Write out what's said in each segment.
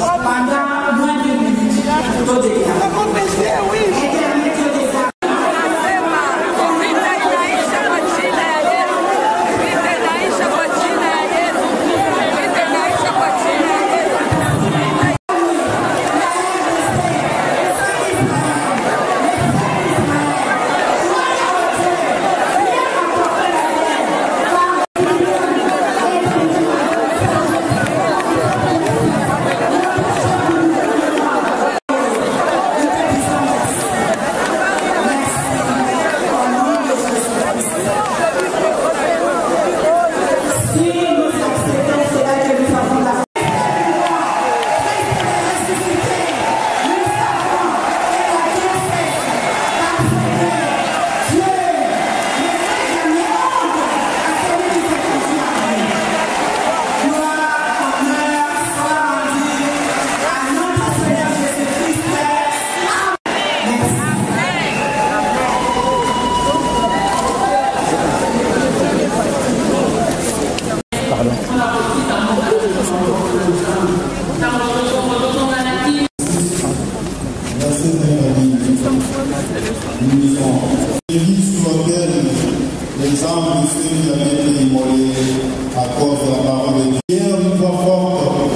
pendant moins d'une minute, tout déclaré. L'église sur laquelle les âmes de ceux qui avaient été immolés à cause de la parole de Dieu. Hier, une voix forte,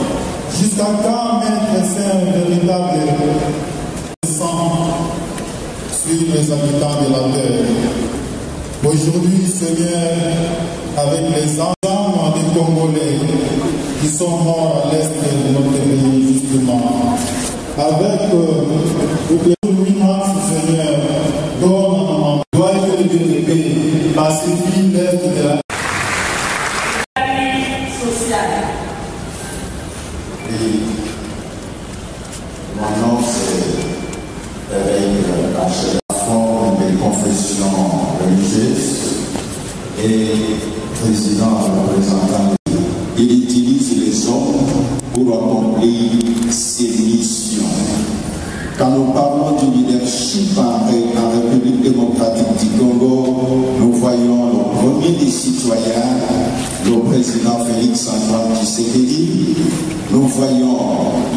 jusqu'à quand mettre saint véritable sang sur les habitants de la terre. Aujourd'hui, Seigneur, avec les âmes des Congolais qui sont morts à l'est de notre pays, justement, avec toutes les Seigneur, donne doit être développé, pacifie l'être de la sociale. Oui, mon nom c'est avec la forme des confessions religieuses et président représentant. Il utilise les hommes pour accomplir ses missions. Quand nous parlons du leadership en République démocratique du Congo, nous voyons le premier des citoyens, le président Félix Antoine Tshisekedi, nous voyons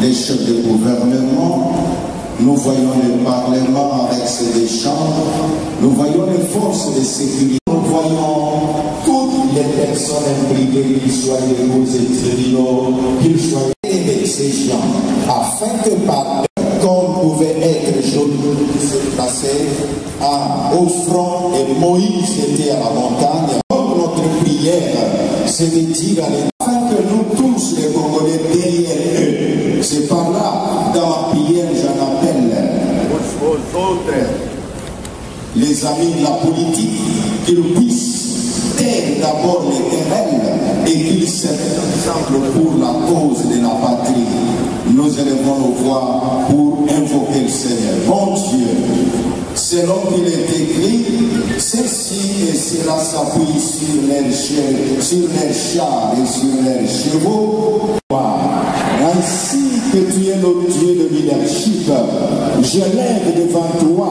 les chefs de gouvernement, nous voyons le Parlement avec ses deux chambres, nous voyons les forces de sécurité, nous voyons toutes les personnes impliquées, qu'ils soient des gros tribunaux, qu'ils soient avec ces gens, afin que par comme pouvait être se placer au front et Moïse était à la montagne. Comme notre prière, c'est de dire afin que nous tous les Congolais derrière eux, c'est par là, dans la prière, j'en appelle aux autres, les amis de la politique, qu'ils puissent taire d'abord l'éternel et qu'ils se ensemble pour la cause de la patrie. Nous élevons nos voix pour invoquer le Seigneur. Mon Dieu, selon qu'il est écrit, ceci et cela s'appuie sur les chars et sur les chevaux. Ainsi que tu es le Dieu de leadership, je lève devant toi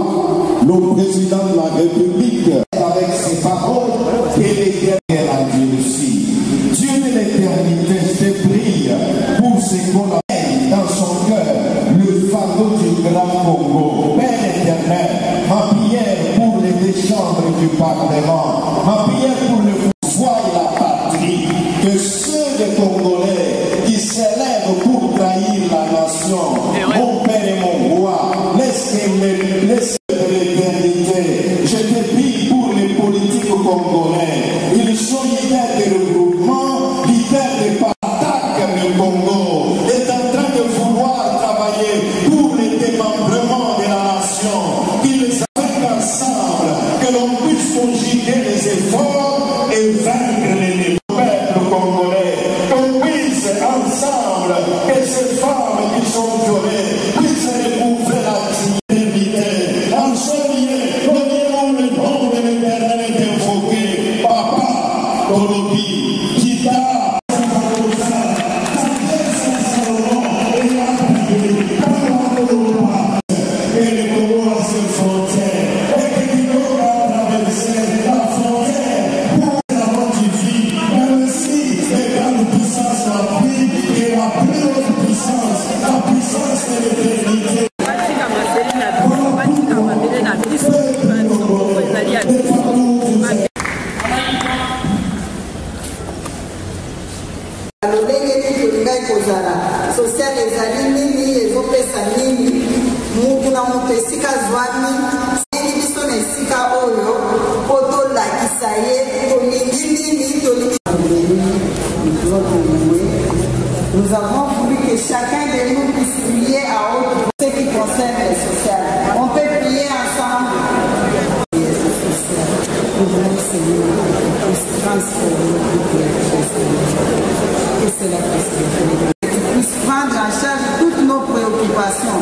le président de la République avec ses paroles et l'éternel a Dieu aussi. Dieu de l'éternité, je te prie pour ce qu'on a dans son cœur le fardeau du grand Congo. Père éternel, ma prière pour les deux chambres du Parlement, ma prière pour le pouvoir et la patrie, que ceux des Congolais qui s'élèvent pour trahir la nation, mon Père et mon roi, laisse-les l'éternité. Je te prie pour les politiques congolais, ils sont leaders de regroupement, leaders de attaque du Congo, est en train de vouloir travailler pour le démembrement de la nation, qu'ils avec ensemble, que l'on puisse conjuguer les efforts et vaincre les peuples congolais, qu'on puisse ensemble, que ces femmes qui sont violées puissent recouvrer la dignité. plus haute puissance, la puissance de l'éternité. Social ezali nini ezopesa nini mutu na mutu esika zwami eli biso na esika oyo po tolakisa ye tolingi nini tolingi. Nous avons voulu que chacun de nous puisse prier à haute voix ce qui concerne le social. On peut prier ensemble. Nous voulons Seigneur puisse transformer que c'est la possibilité. Prendre en charge toutes nos préoccupations,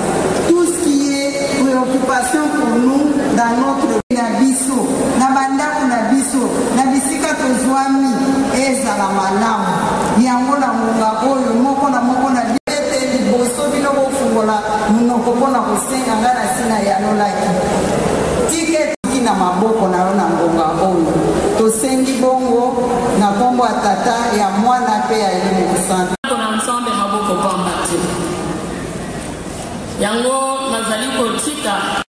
tout ce qui est préoccupation pour nous dans notre nabiso, nabanda nabiso, nabisika tozwami ezala malamu. Yango na munga oyo moko na bete liboso bino bofungola munoko pona kusenga ngana sina yanolaki. Tike na maboko na na ngonga oyo. Tosengi bongo na kombo atata ya mwana pe ya elimu kusanta. Yango nazali kotika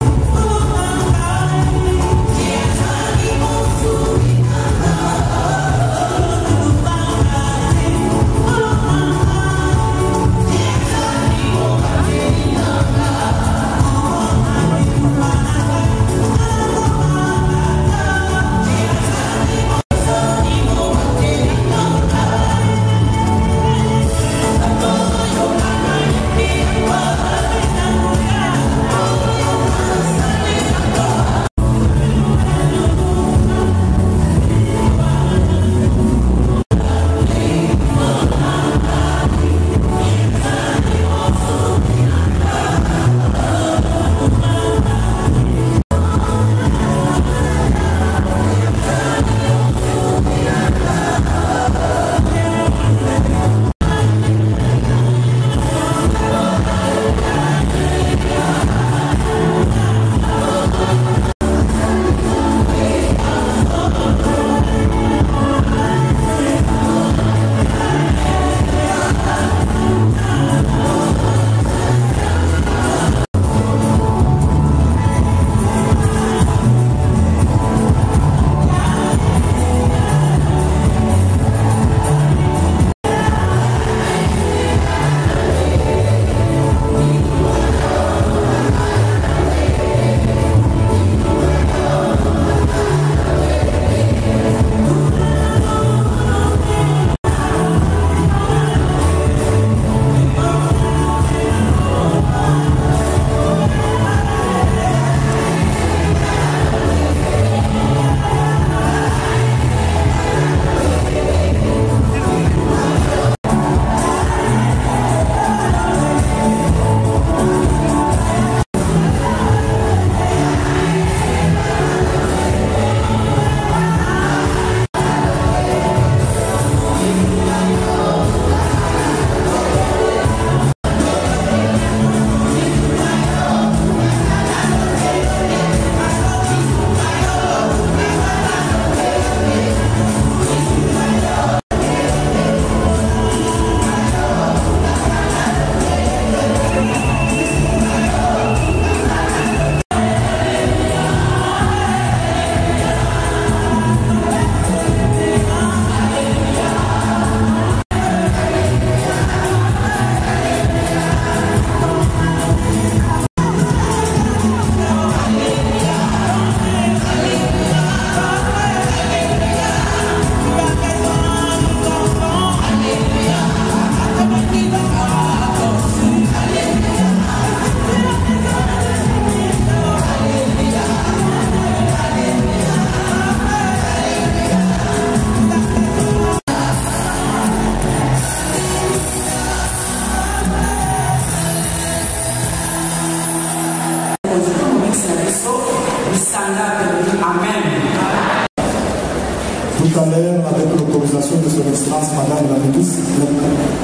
Tout à l'heure, avec l'autorisation de son Excellence Madame la Ministre,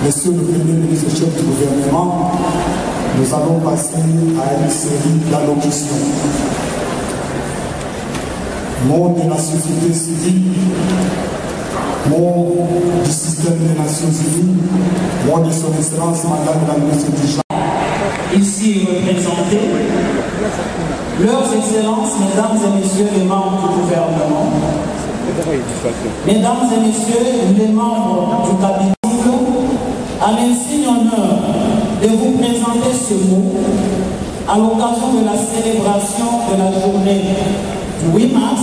Monsieur le Premier ministre chef du gouvernement, nous allons passer à une série d'allocutions. Nom de la société civile, mon du système des Nations Unies, mon de son Excellence, Madame la ministre du Genre. Ici représentés, leurs excellences, mesdames et messieurs les membres du gouvernement, mesdames et messieurs les membres du cabinet, à l'insigne honneur de vous présenter ce mot à l'occasion de la célébration de la journée du 8 mars,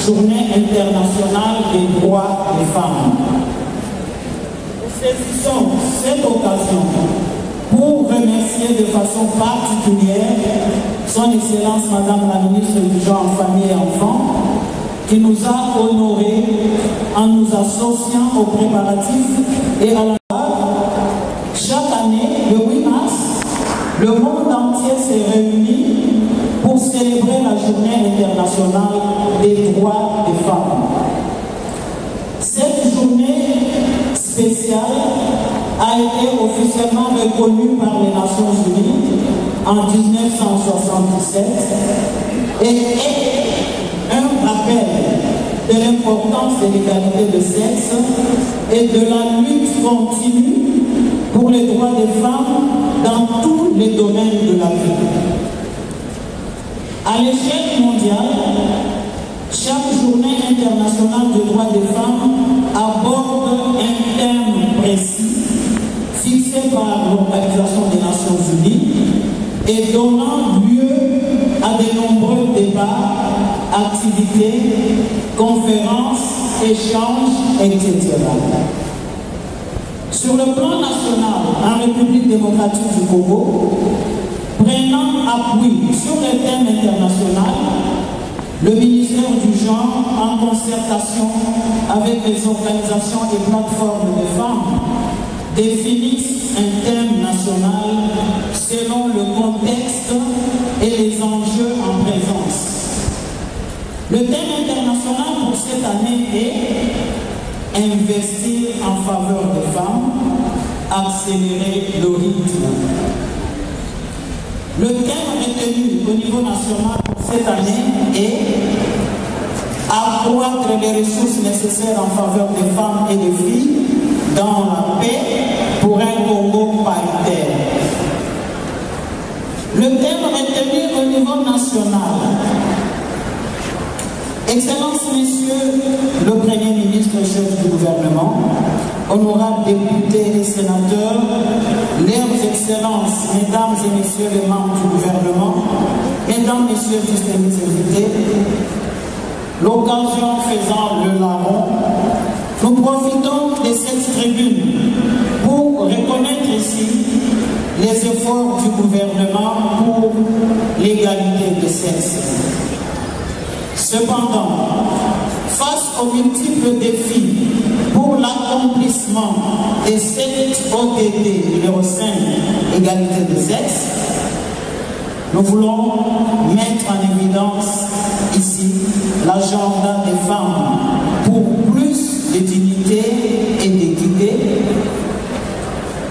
Journée internationale des droits des femmes. Nous saisissons cette occasion pour remercier de façon particulière son Excellence Madame la ministre du Genre, Famille et Enfants, qui nous a honorés en nous associant aux préparatifs et à la chaque année, le 8 mars, le monde entier s'est réuni pour célébrer la Journée internationale des droits des femmes. Cette journée spéciale a été officiellement reconnue par les Nations Unies en 1977 et est un rappel de l'importance de l'égalité de sexe et de la lutte continue pour les droits des femmes dans tous les domaines de la vie. À l'échelle mondiale, chaque journée internationale des droits des femmes aborde un thème précis fixé par l'Organisation des Nations Unies et donnant lieu à de nombreux débats, activités, conférences, échanges, etc. Sur le plan national, en République démocratique du Congo, prenant appui sur le thème international, le ministère du Genre, en concertation avec les organisations et plateformes de femmes, définissent un thème national selon le contexte et les enjeux en présence. Le thème international pour cette année est investir en faveur des femmes, accélérer le rythme. Le thème retenu au niveau national pour cette année est accroître les ressources nécessaires en faveur des femmes et des filles dans la paix pour un Congo paritaire. Le thème retenu au niveau national. Excellences, Messieurs le Premier ministre chef du gouvernement, honorables députés et sénateurs, leurs Excellences, Mesdames et Messieurs les membres du gouvernement, Mesdames, Messieurs les invités, l'occasion faisant le larron, nous profitons de cette tribune pour reconnaître ici les efforts du gouvernement pour l'égalité des sexes. Cependant, face aux multiples défis pour l'accomplissement de cette ODD numéro 5, égalité des sexes, nous voulons mettre en évidence ici l'agenda des femmes pour plus de dignité et d'équité,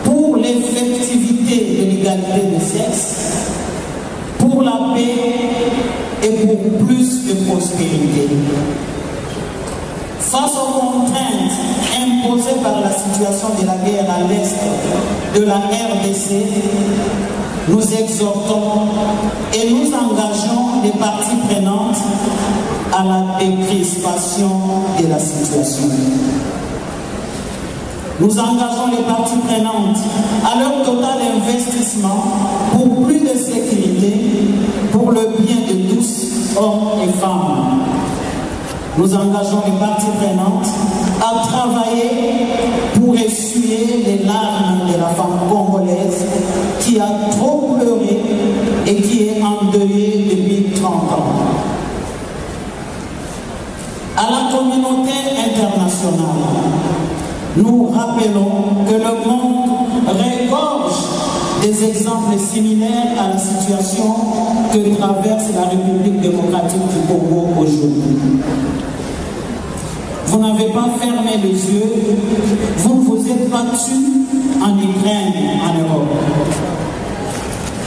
pour l'effectivité de l'égalité des sexes, pour la paix et pour plus de prospérité. Face aux contraintes imposées par la situation de la guerre à l'est de la RDC, nous exhortons et nous engageons les parties prenantes à la décrispation de la situation. Nous engageons les parties prenantes à leur total investissement pour plus de sécurité, pour le bien de tous, hommes et femmes. Nous engageons les parties prenantes à travailler pour essuyer les larmes de la femme congolaise qui a trop pleuré et qui est endeuillée depuis 30 ans. À la communauté internationale, nous rappelons que le monde regorge des exemples similaires à la situation que traverse la République démocratique du Congo aujourd'hui. Vous n'avez pas fermé les yeux, vous ne vous êtes pas tués en Ukraine, en Europe.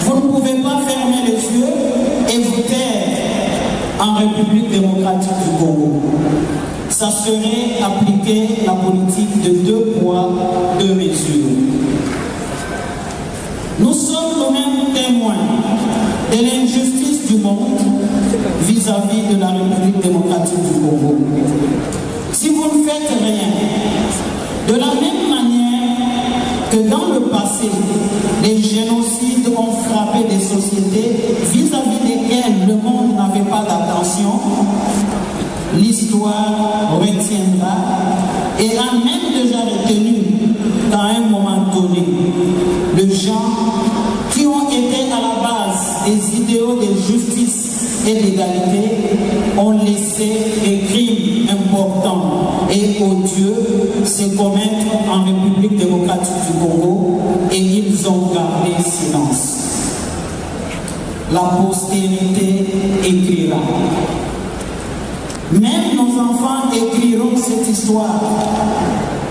Vous ne pouvez pas fermer les yeux et vous taire en République démocratique du Congo. ça serait appliquer la politique de 2 poids, 2 mesures. Nous sommes nous-mêmes témoins de l'injustice du monde vis-à-vis de la République démocratique du Congo. Si vous ne faites rien, de la même manière que dans le passé, les génocides ont frappé des sociétés vis-à-vis desquelles le monde n'avait pas d'attention, l'histoire retiendra et a même déjà retenu qu'à un moment donné, les gens qui ont été à la base des idéaux de justice et d'égalité ont laissé des crimes importants et odieux se commettre en République démocratique du Congo et ils ont gardé silence. La postérité écrira. Même nos enfants écriront cette histoire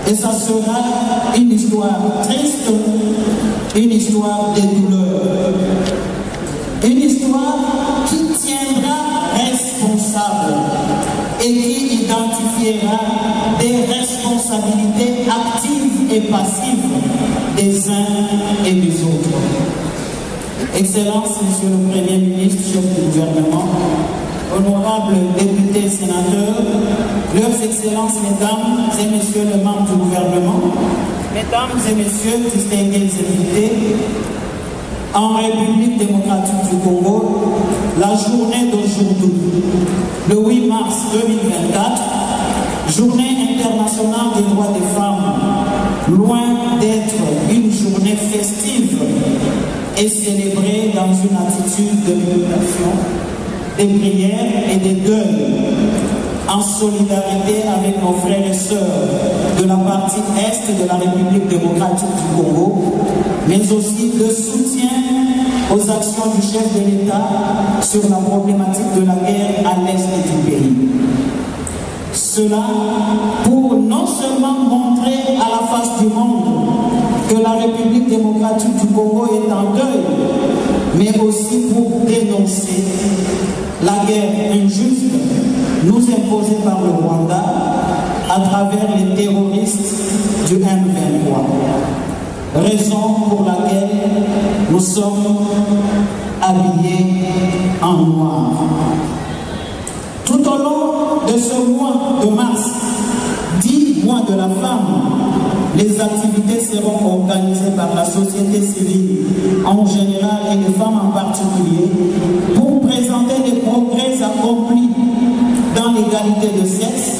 et ça sera une histoire triste, une histoire de douleur, une histoire qui tiendra responsable et qui identifiera des responsabilités actives et passives des uns et des autres. Excellence, Monsieur le Premier ministre, chef du gouvernement, honorables députés et sénateurs, leurs excellences, mesdames et messieurs les membres du gouvernement, mesdames et messieurs, distingués invités, en République démocratique du Congo, la journée d'aujourd'hui, le 8 mars 2024, journée internationale des droits des femmes, loin d'être une journée festive, est célébrée dans une attitude de méditation, des prières et des deuils, en solidarité avec nos frères et sœurs de la partie est de la République démocratique du Congo, mais aussi de soutien aux actions du chef de l'État sur la problématique de la guerre à l'est du pays. Cela pour non seulement montrer à la face du monde que la République démocratique du Congo est en deuil, mais aussi pour dénoncer la guerre injuste nous imposée par le Rwanda à travers les terroristes du M23. Raison pour laquelle nous sommes habillés en noir. Tout au long de ce mois de mars, dit mois de la femme, les activités seront organisées par la société civile en général et les femmes en particulier pour présenter les progrès accomplis dans l'égalité de sexe,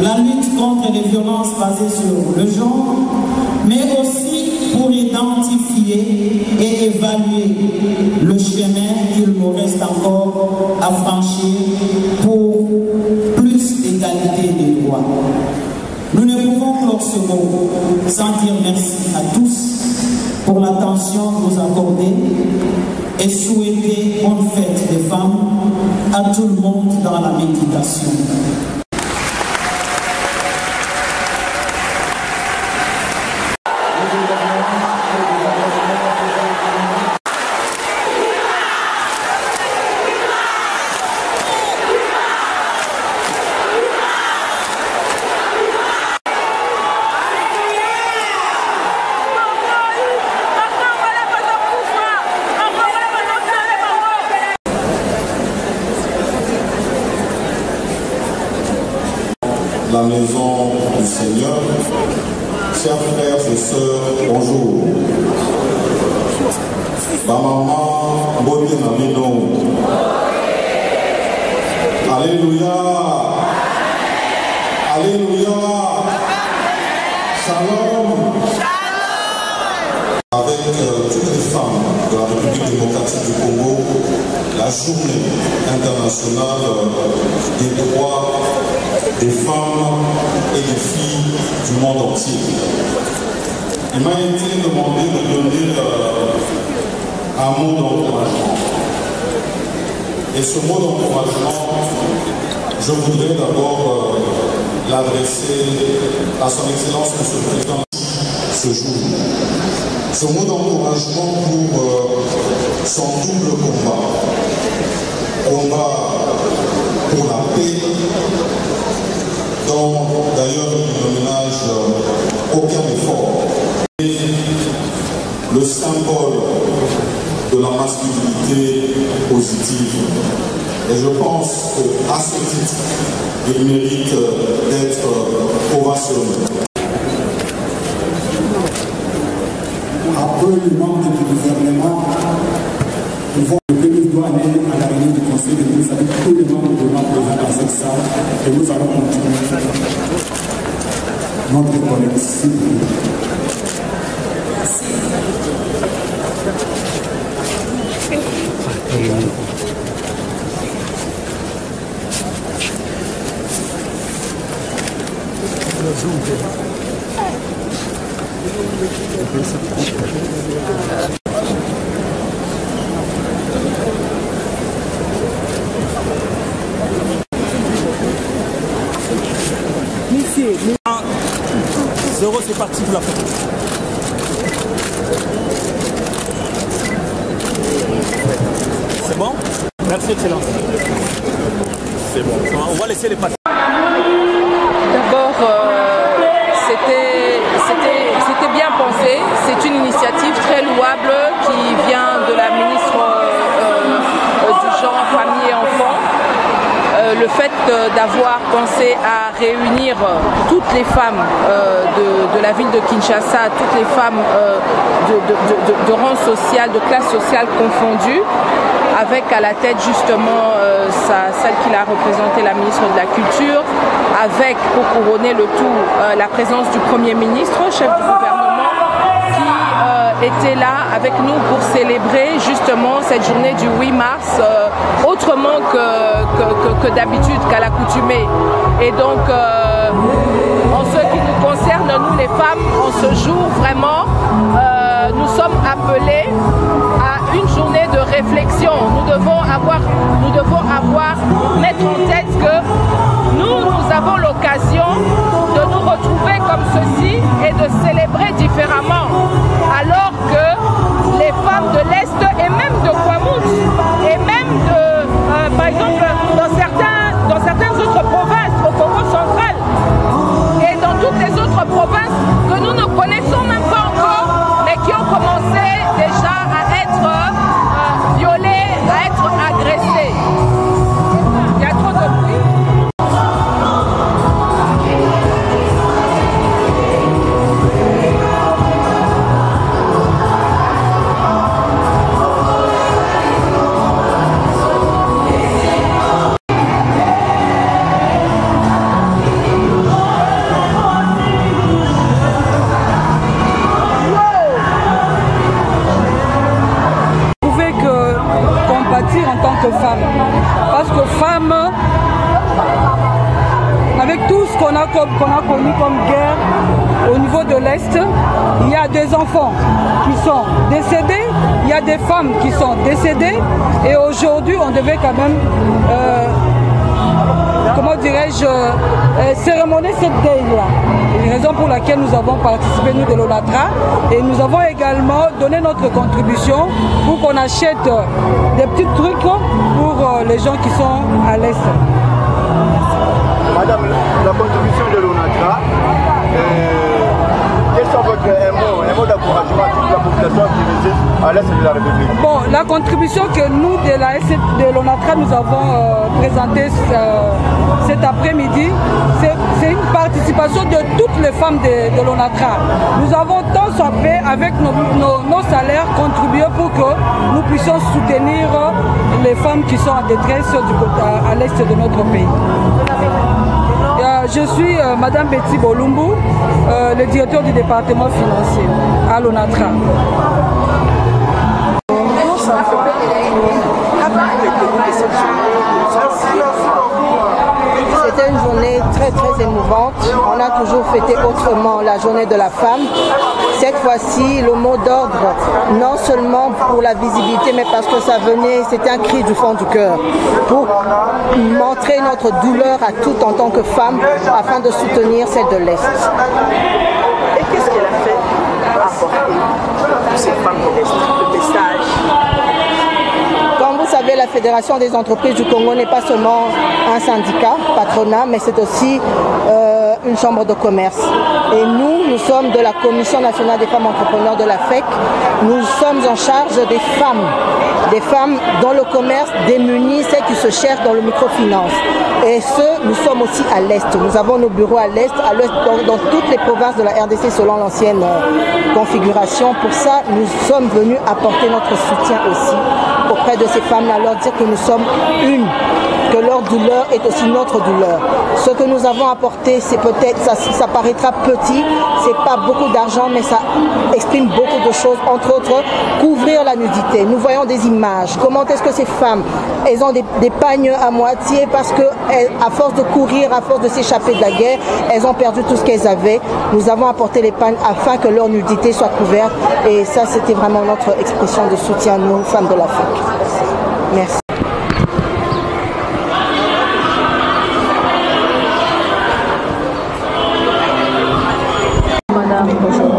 la lutte contre les violences basées sur le genre, mais aussi pour identifier et évaluer le chemin qu'il nous reste encore à franchir pour plus d'égalité des droits. Nous ne pouvons clore ce mot sans dire merci à tous pour l'attention nous accordée et souhaiter bonne fête des femmes à tout le monde dans la méditation. La maison du Seigneur, chers frères et sœurs, bonjour. Ma maman, bonne amino. Alléluia. Alléluia. Shalom. Avec toutes les femmes de la République démocratique du Congo, la journée internationale des droits des femmes et des filles du monde entier. Il m'a été demandé de donner un mot d'encouragement. Et ce mot d'encouragement, je voudrais d'abord l'adresser à son Excellence Monsieur le Président ce jour. Ce mot d'encouragement pour son double combat. Combat pour la paix dont d'ailleurs il ne ménage aucun effort. Et le symbole de la masculinité positive. Et je pense qu'à ce titre, il mérite d'être ovationné. Après le membre du gouvernement, le premier doit aller à la réunion du conseil de ministres avec tous les membres de notre présents dans cette salle et nous allons continuer notre collecte. Zéro, c'est parti pour la photo. C'est bon? Merci, excellence. C'est bon. On va laisser les passer. D'abord, c'était bien pensé. C'est une initiative très louable qui vient de la ministre du genre, famille et enfants. Le fait d'avoir pensé à réunir toutes les femmes de la ville de Kinshasa, toutes les femmes de rang social, de classe sociale confondue, avec à la tête justement celle qui l'a représentée, la ministre de la Culture, avec, pour couronner le tout, la présence du Premier ministre, chef du gouvernement, qui était là avec nous pour célébrer justement cette journée du 8 mars, autrement que d'habitude, qu'à l'accoutumée. Et donc, en ce qui nous concerne, nous les femmes, en ce jour, vraiment, nous sommes appelés à une journée de réflexion. Nous devons mettre en tête que nous avons l'occasion de nous retrouver comme ceci et de célébrer différemment. Alors que les femmes de l'Est et même de Kwamouth et même de, par exemple, dans certaines autres provinces au Congo central et dans toutes les autres provinces que nous ne connaissons même pas encore, mais qui ont commencé déjà à être violées, à être agressées. Il y a trop de bruit. En tant que femme, parce que femme, avec tout ce qu'on a connu comme guerre au niveau de l'Est, il y a des enfants qui sont décédés, il y a des femmes qui sont décédées, et aujourd'hui on devait quand même comment dirais-je, cérémonier cette deuil-là. Raison pour laquelle nous avons participé, nous de l'ONATRA, et nous avons également donné notre contribution pour qu'on achète des petits trucs pour les gens qui sont à l'Est. Madame, la contribution de l'ONATRA, quels sont un mot d'encouragement à toute la population qui réside à l'Est de la République? Bon, la contribution que nous de l'ONATRA nous avons présentée cet après-midi, c'est une participation de toutes les femmes de l'ONATRA. Nous avons tant soit fait avec nos salaires contribués pour que nous puissions soutenir les femmes qui sont en détresse à l'Est de notre pays. Je suis Madame Betty Bolumbu, le directeur du département financier à l'ONATRA. C'était une journée très émouvante. On a toujours fêté autrement la journée de la femme. Cette fois-ci, le mot d'ordre, non seulement pour la visibilité, mais parce que ça venait, c'était un cri du fond du cœur, pour montrer notre douleur à toutes en tant que femmes, afin de soutenir celle de l'Est. Et qu'est-ce qu'elle a fait apporter pour ces femmes de l'Est, le message? Comme vous savez, la la Fédération des entreprises du Congo n'est pas seulement un syndicat, patronat, mais c'est aussi une chambre de commerce. Et nous sommes de la Commission nationale des femmes entrepreneurs de la FEC. Nous sommes en charge des femmes dans le commerce démunies, celles qui se cherchent dans le microfinance. Et nous sommes aussi à l'Est. Nous avons nos bureaux à l'Est, dans toutes les provinces de la RDC selon l'ancienne configuration. Pour ça, nous sommes venus apporter notre soutien aussi auprès de ces femmes-là, leur dire que nous sommes une, que leur douleur est aussi notre douleur. Ce que nous avons apporté, c'est peut-être, ça paraîtra petit, c'est pas beaucoup d'argent, mais ça exprime beaucoup de choses, entre autres, couvrir la nudité. Nous voyons des images. Comment est-ce que ces femmes, elles ont des pagnes à moitié parce que, à force de courir, à force de s'échapper de la guerre, elles ont perdu tout ce qu'elles avaient. Nous avons apporté les pagnes afin que leur nudité soit couverte. Et ça, c'était vraiment notre expression de soutien, nous, femmes de l'Afrique. Merci. Madame, bonjour.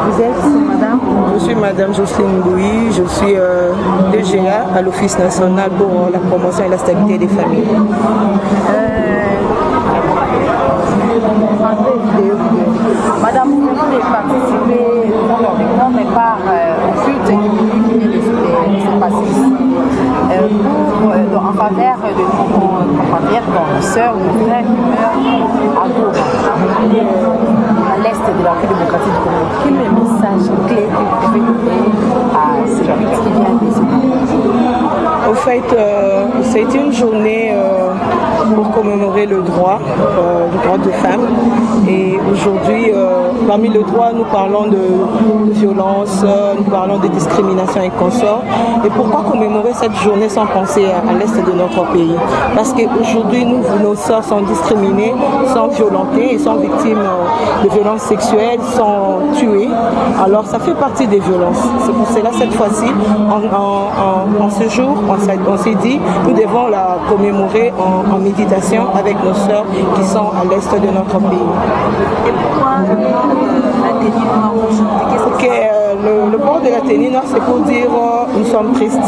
Vous êtes madame? Je suis madame Jocelyne Bouy, je suis DGA à l'Office national pour la promotion et la stabilité des familles. Madame, vous pouvez participer mais par au culte qui vient de se passer ici. En faveur de nos compatriotes, nos sœurs, nos frères qui meurent à Goma, à l'est de la République démocratique du Congo. Quel est le message clé que vous pouvez donner à ces culte qui vient de se passer? Au fait, c'est une journée pour commémorer le droit des femmes. Et aujourd'hui, parmi le droit, nous parlons de violence, nous parlons de discrimination et consorts. Et pourquoi commémorer cette journée sans penser à l'est de notre pays? Parce qu'aujourd'hui, nos sœurs sont discriminées, sont violentées et sont victimes de violences sexuelles, sont tuées. Alors ça fait partie des violences. C'est pour cela, cette fois-ci, en ce jour, on s'est dit, nous devons la commémorer en méditation avec nos sœurs qui sont à l'est de notre pays. Et pourquoi la tenue noire aujourd'hui? Le port de la tenue noire, c'est pour dire nous sommes tristes,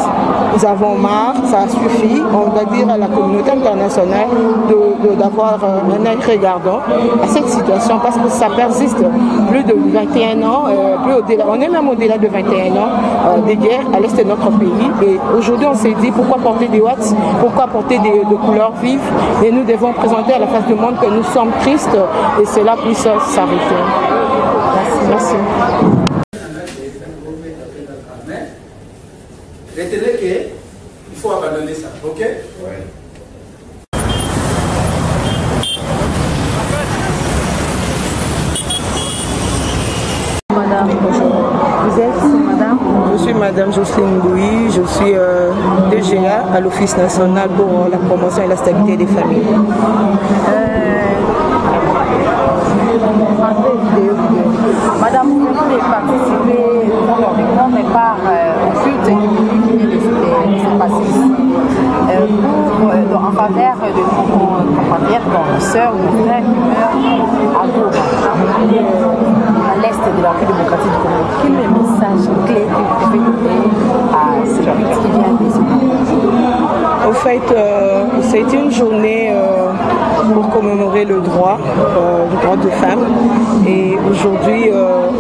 nous avons marre, ça suffit, on doit dire à la communauté internationale d'avoir un œil regardant à cette situation parce que ça persiste plus de 21 ans, on est même au-delà de 21 ans des guerres à l'est de notre pays. Et aujourd'hui, on s'est dit pourquoi porter des watts, pourquoi porter de couleurs vives, et nous devons présenter à la face du monde que nous sommes tristes et cela puisse s'arrêter. Merci. Retenez qu'il faut abandonner ça, ok? Ouais. Madame, bonjour. Vous êtes madame? Je suis madame Jocelyne Bouy, je suis DGA à l'Office national pour la promotion et la stabilité des familles. Madame, vous pouvez participer mais par au culte qui vient de se passer ici. En faveur de nos compatriotes, nos sœurs, nos frères qui meurent à Goma, à l'est de la République démocratique du Congo. Quel est le message clé que vous pouvez donner à ces culte qui vient de se passer? Au fait, c'est une journée pour commémorer le droit des femmes. Et aujourd'hui,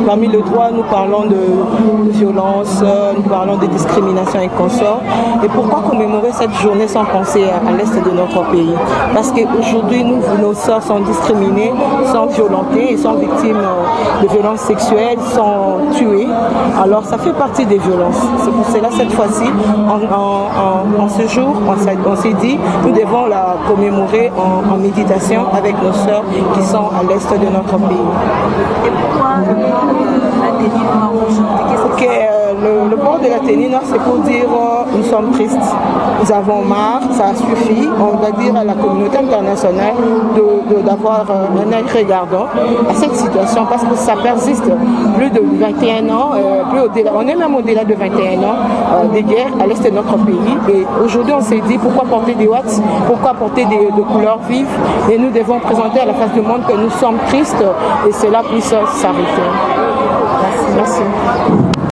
parmi le droit, nous parlons de violence, nous parlons de discrimination et consorts. Et pourquoi commémorer cette journée sans penser à l'est de notre pays? Parce qu'aujourd'hui, nos sœurs sont discriminées, sont violentées et sont victimes de violences sexuelles, sont tuées. Alors ça fait partie des violences. C'est pour cela, cette fois-ci, en ce jour, on s'est dit, nous devons la commémorer en méditation avec nos sœurs qui sont à l'est de notre pays. Et pourquoi la tenue noire aujourd'hui? Le port de la tenue noire, c'est pour dire nous sommes tristes, nous avons marre, ça suffit, on doit dire à la communauté internationale d'avoir un œil regardant à cette situation parce que ça persiste plus de 21 ans, on est même au-delà de 21 ans des guerres à l'est de notre pays. Et aujourd'hui, on s'est dit pourquoi porter des watts, pourquoi porter de couleurs vives, et nous devons présenter à la face du monde que nous sommes tristes et cela puisse s'arrêter. Merci.